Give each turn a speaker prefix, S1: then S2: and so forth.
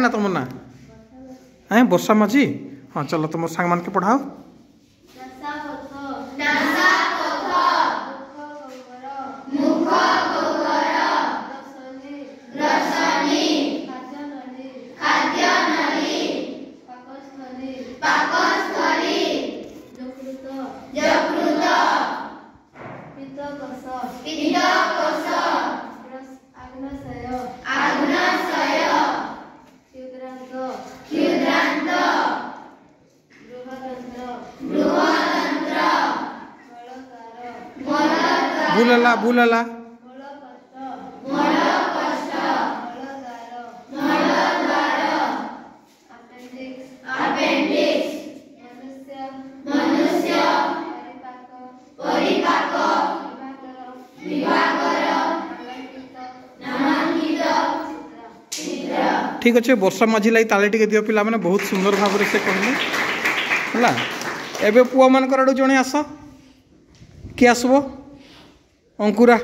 S1: ना तुम ना हैं वर्षा माझी। हाँ चलो तुम सांग मान के पढ़ाओ। बुलला बुलला ठीक अच्छे। वर्षा माझी लगी ताले टिके दियो पिला माने बहुत सुंदर भाव से कहले हला। एबे पुआ मान कर जणे आस कि आसबो अंकुरा।